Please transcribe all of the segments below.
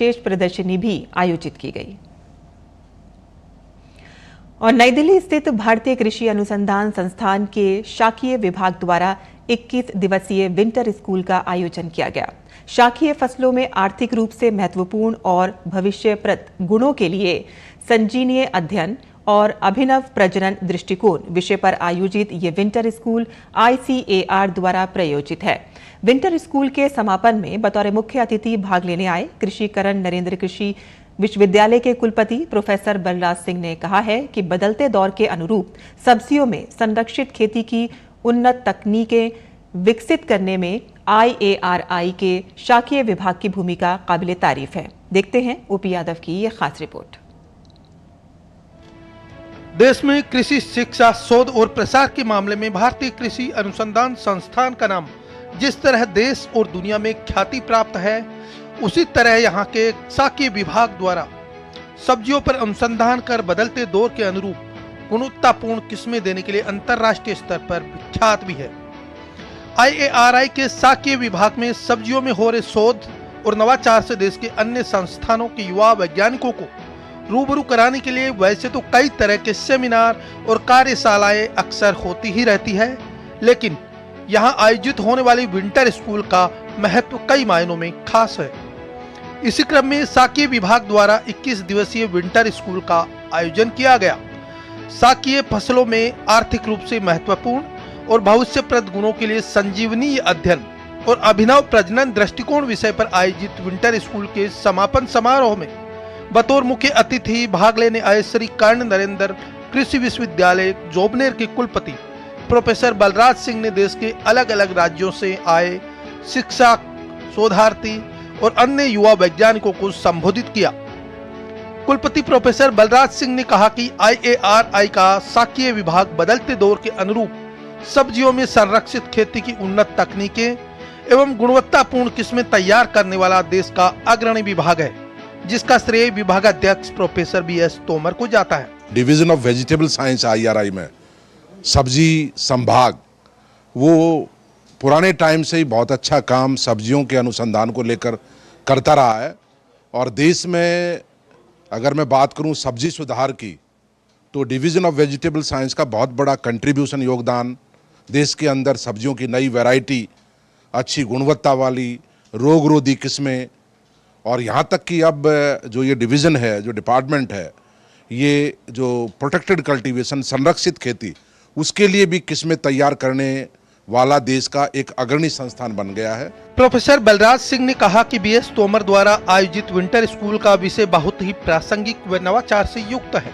विशेष प्रदर्शनी भी आयोजित की गई। और नई दिल्ली स्थित भारतीय कृषि अनुसंधान संस्थान के शाकीय विभाग द्वारा 21 दिवसीय विंटर स्कूल का आयोजन किया गया। शाकीय फसलों में आर्थिक रूप से महत्वपूर्ण और भविष्यप्रद गुणों के लिए संजीवनीय अध्ययन और अभिनव प्रजनन दृष्टिकोण विषय पर आयोजित ये विंटर स्कूल ICAR द्वारा प्रायोजित है। विंटर स्कूल के समापन में बतौर मुख्य अतिथि भाग लेने आए कृषिकरण नरेंद्र कृषि विश्वविद्यालय के कुलपति प्रोफेसर बलराज सिंह ने कहा है कि बदलते दौर के अनुरूप सब्जियों में संरक्षित खेती की उन्नत तकनीकें विकसित करने में IARI के शाकीय विभाग की भूमिका काबिले तारीफ है। देखते हैं ओपी यादव की ये खास रिपोर्ट। देश में कृषि शिक्षा, शोध और प्रसार के मामले में भारतीय कृषि अनुसंधान संस्थान का नाम जिस तरह देश और दुनिया में ख्याति प्राप्त है, उसी तरह यहाँ के शाकीय विभाग द्वारा सब्जियों पर अनुसंधान कर बदलते दौर के अनुरूप गुणवत्तापूर्ण किस्में देने के लिए अंतर्राष्ट्रीय स्तर पर विख्यात भी है। IARI के शाकीय विभाग में सब्जियों में हो रहे शोध और नवाचार से देश के अन्य संस्थानों के युवा वैज्ञानिकों को रूबरू कराने के लिए वैसे तो कई तरह के सेमिनार और कार्यशालाएं अक्सर होती ही रहती है, लेकिन यहाँ आयोजित होने वाली विंटर स्कूल का महत्व कई मायनों में खास है। इसी क्रम में शाकीय विभाग द्वारा 21 दिवसीय विंटर स्कूल का आयोजन किया गया। शाकीय फसलों में आर्थिक रूप से महत्वपूर्ण और भविष्यप्रद गुणों के लिए संजीवनीय अध्ययन और अभिनव प्रजनन दृष्टिकोण विषय पर आयोजित विंटर स्कूल के समापन समारोह में बतौर मुख्य अतिथि भाग लेने आए श्री कर्ण नरेंद्र कृषि विश्वविद्यालय जोबनेर के कुलपति प्रोफेसर बलराज सिंह ने देश के अलग अलग राज्यों से आए शिक्षक, शोधार्थी और अन्य युवा वैज्ञानिकों को संबोधित किया। कुलपति प्रोफेसर बलराज सिंह ने कहा कि IARI का शाकीय विभाग बदलते दौर के अनुरूप सब्जियों में संरक्षित खेती की उन्नत तकनीकें एवं गुणवत्तापूर्ण किस्में तैयार करने वाला देश का अग्रणी विभाग है, जिसका श्रेय विभागाध्यक्ष प्रोफेसर BS तोमर को जाता है। Division of vegetable science IRI में सब्जी संभाग वो पुराने टाइम से ही बहुत अच्छा काम सब्जियों के अनुसंधान को लेकर करता रहा है। और देश में अगर मैं बात करूं सब्जी सुधार की, तो डिवीज़न ऑफ वेजिटेबल साइंस का बहुत बड़ा कंट्रीब्यूशन योगदान देश के अंदर सब्जियों की नई वैरायटी, अच्छी गुणवत्ता वाली रोग-रोधी किस्में, और यहाँ तक कि अब जो ये डिवीज़न है, जो डिपार्टमेंट है, ये जो प्रोटेक्टेड कल्टीवेशन संरक्षित खेती, उसके लिए भी किस्में तैयार करने वाला देश का एक अग्रणी संस्थान बन गया है। प्रोफेसर बलराज सिंह ने कहा कि BS तोमर द्वारा आयोजित विंटर स्कूल का विषय बहुत ही प्रासंगिक व नवाचार से युक्त है।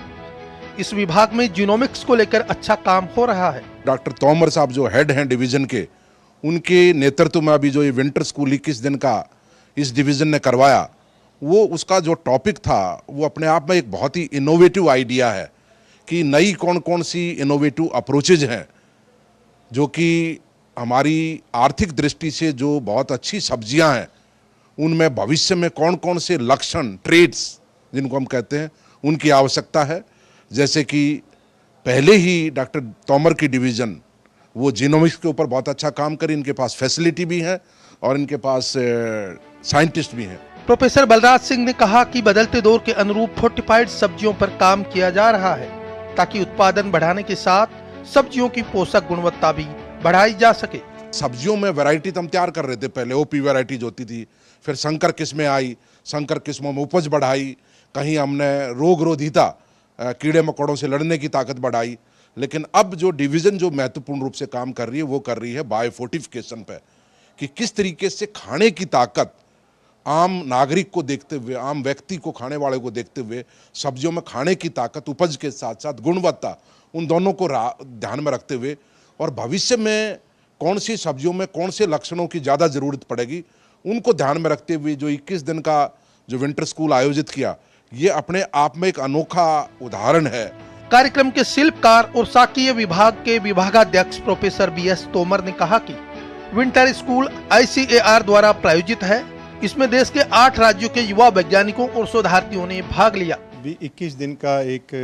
इस विभाग में जीनोमिक्स को लेकर अच्छा काम हो रहा है। डॉक्टर तोमर साहब जो हेड हैं डिवीजन के, उनके नेतृत्व में अभी जो ये विंटर स्कूल 21 दिन का इस डिवीजन ने करवाया, वो उसका जो टॉपिक था वो अपने आप में एक बहुत ही इनोवेटिव आइडिया है कि नई कौन कौन सी इनोवेटिव अप्रोचेज हैं जो कि हमारी आर्थिक दृष्टि से जो बहुत अच्छी सब्जियां हैं, उनमें भविष्य में कौन कौन से लक्षण, ट्रेड्स जिनको हम कहते हैं, उनकी आवश्यकता है। जैसे कि पहले ही डॉक्टर तोमर की डिवीज़न वो जीनोमिक्स के ऊपर बहुत अच्छा काम करी, इनके पास फैसिलिटी भी है और इनके पास साइंटिस्ट भी हैं। प्रोफेसर बलराज सिंह ने कहा कि बदलते दौर के अनुरूप फोर्टिफाइड सब्जियों पर काम किया जा रहा है ताकि उत्पादन बढ़ाने के साथ सब्जियों की पोषक गुणवत्ता भी बढ़ाई जा सके। सब्जियों में वैरायटी तो हम तैयार कर रहे थे, पहले OP वैरायटी जो होती थी, फिर संकर किस्में आई, संकर किस्मों में उपज बढ़ाई, कहीं हमने रोग रोधीता, कीड़े मकोड़ों से लड़ने की ताकत बढ़ाई। लेकिन अब जो डिवीज़न जो महत्वपूर्ण रूप से काम कर रही है, वो कर रही है बायोफोर्टिफिकेशन पे, कि किस तरीके से खाने की ताकत आम नागरिक को देखते हुए, आम व्यक्ति को, खाने वाले को देखते हुए सब्जियों में खाने की ताकत, उपज के साथ साथ गुणवत्ता, उन दोनों को ध्यान में रखते हुए, और भविष्य में कौन सी सब्जियों में कौन से लक्षणों की ज़्यादा ज़रूरत पड़ेगी, उनको ध्यान में रखते हुए जो 21 दिन का जो विंटर स्कूल आयोजित किया, ये अपने आप में एक अनोखा उदाहरण है। कार्यक्रम के शिल्पकार और शाकीय विभाग के विभागाध्यक्ष प्रोफेसर BS तोमर ने कहा कि विंटर स्कूल ICAR द्वारा प्रायोजित है। इसमें देश के 8 राज्यों के युवा वैज्ञानिकों और शोधार्थियों ने भाग लिया। 21 दिन का एक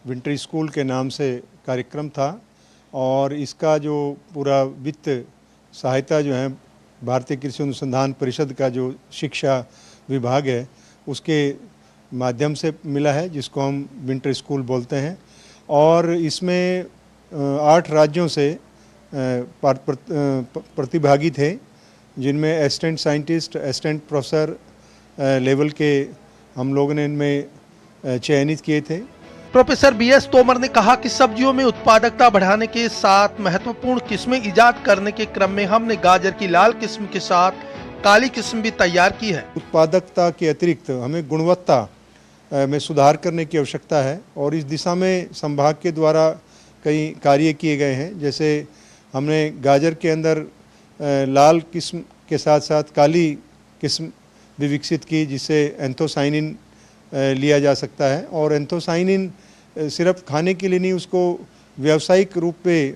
विंटर स्कूल के नाम से कार्यक्रम था और इसका जो पूरा वित्त सहायता जो है भारतीय कृषि अनुसंधान परिषद का जो शिक्षा विभाग है उसके माध्यम से मिला है, जिसको हम विंटर स्कूल बोलते हैं। और इसमें 8 राज्यों से प्रतिभागी थे, जिनमें assistant scientist, assistant professor level के हम लोगों ने इनमें चयनित किए थे। प्रोफेसर बीएस तोमर ने कहा कि सब्जियों में उत्पादकता बढ़ाने के साथ महत्वपूर्ण किस्में इजाद करने के क्रम में हमने गाजर की लाल किस्म के साथ काली किस्म भी तैयार की है। उत्पादकता के अतिरिक्त हमें गुणवत्ता में सुधार करने की आवश्यकता है और इस दिशा में संभाग के द्वारा कई कार्य किए गए हैं। जैसे हमने गाजर के अंदर लाल किस्म के साथ साथ काली किस्म भी विकसित की, जिससे एंथोसाइनिन लिया जा सकता है। और एंथोसाइनिन सिर्फ खाने के लिए नहीं, उसको व्यावसायिक रूप पे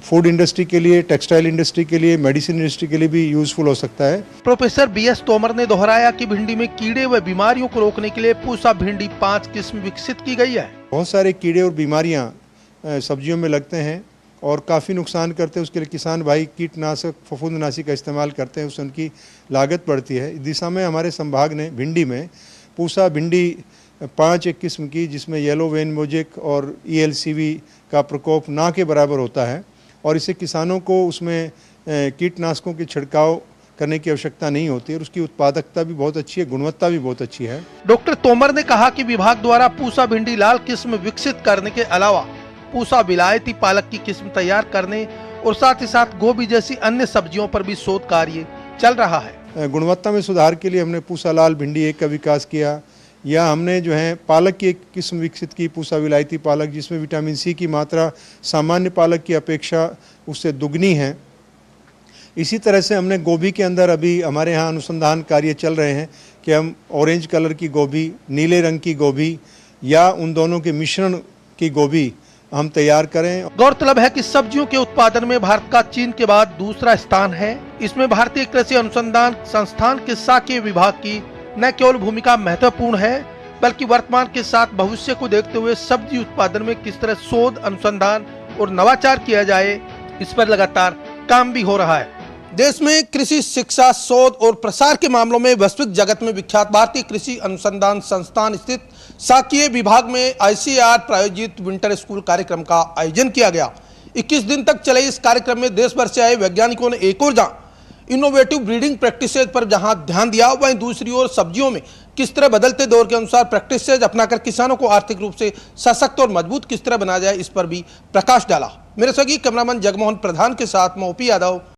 फूड इंडस्ट्री के लिए, टेक्सटाइल इंडस्ट्री के लिए, मेडिसिन इंडस्ट्री के लिए भी यूजफुल हो सकता है। प्रोफेसर बीएस तोमर ने दोहराया कि भिंडी में कीड़े व बीमारियों को रोकने के लिए पूसा भिंडी 5 किस्म विकसित की गई है। बहुत सारे कीड़े और बीमारियां सब्जियों में लगते हैं और काफ़ी नुकसान करते हैं। उसके लिए किसान भाई कीटनाशक, फफूंदनाशी का इस्तेमाल करते हैं, उससे उनकी लागत बढ़ती है। इस दिशा में हमारे संभाग ने भिंडी में पूसा भिंडी 5 एक किस्म की, जिसमें येलो वेन मोजेक और ELCV का प्रकोप ना के बराबर होता है और इससे किसानों को उसमें कीटनाशकों के छिड़काव करने की आवश्यकता नहीं होती और उसकी उत्पादकता भी बहुत अच्छी है, गुणवत्ता भी बहुत अच्छी है। डॉक्टर तोमर ने कहा कि विभाग द्वारा पूसा भिंडी लाल किस्म विकसित करने के अलावा पूसा विलायती पालक की किस्म तैयार करने और साथ ही साथ गोभी जैसी अन्य सब्जियों पर भी शोध कार्य चल रहा है। गुणवत्ता में सुधार के लिए हमने पूसा लाल भिंडी 1 का विकास किया, या हमने जो है पालक की एक किस्म विकसित की, पूसा विलायती पालक, जिसमें विटामिन C की मात्रा सामान्य पालक की अपेक्षा उससे दुगनी है। इसी तरह से हमने गोभी के अंदर अभी हमारे यहाँ अनुसंधान कार्य चल रहे हैं कि हम ऑरेंज कलर की गोभी, नीले रंग की गोभी या उन दोनों के मिश्रण की गोभी हम तैयार करें। गौरतलब है कि सब्जियों के उत्पादन में भारत का चीन के बाद दूसरा स्थान है। इसमें भारतीय कृषि अनुसंधान संस्थान के शाकीय विभाग की न केवल भूमिका महत्वपूर्ण है, बल्कि वर्तमान के साथ भविष्य को देखते हुए सब्जी उत्पादन में किस तरह शोध, अनुसंधान और नवाचार किया जाए, इस पर लगातार काम भी हो रहा है। देश में कृषि शिक्षा, शोध और प्रसार के मामलों में वैश्विक जगत में विख्यात भारतीय कृषि अनुसंधान संस्थान स्थित शाकीय विभाग में ICAR प्रायोजित विंटर स्कूल कार्यक्रम का आयोजन किया गया। 21 दिन तक चले इस कार्यक्रम में देश भर से आए वैज्ञानिकों ने एक और जहां इनोवेटिव ब्रीडिंग प्रैक्टिसेज पर जहां ध्यान दिया, वहीं दूसरी ओर सब्जियों में किस तरह बदलते दौर के अनुसार प्रैक्टिसेज अपनाकर किसानों को आर्थिक रूप से सशक्त और मजबूत किस तरह बनाया जाए, इस पर भी प्रकाश डाला। मेरे सहयोगी कैमरामैन जगमोहन प्रधान के साथ मैं OP यादव।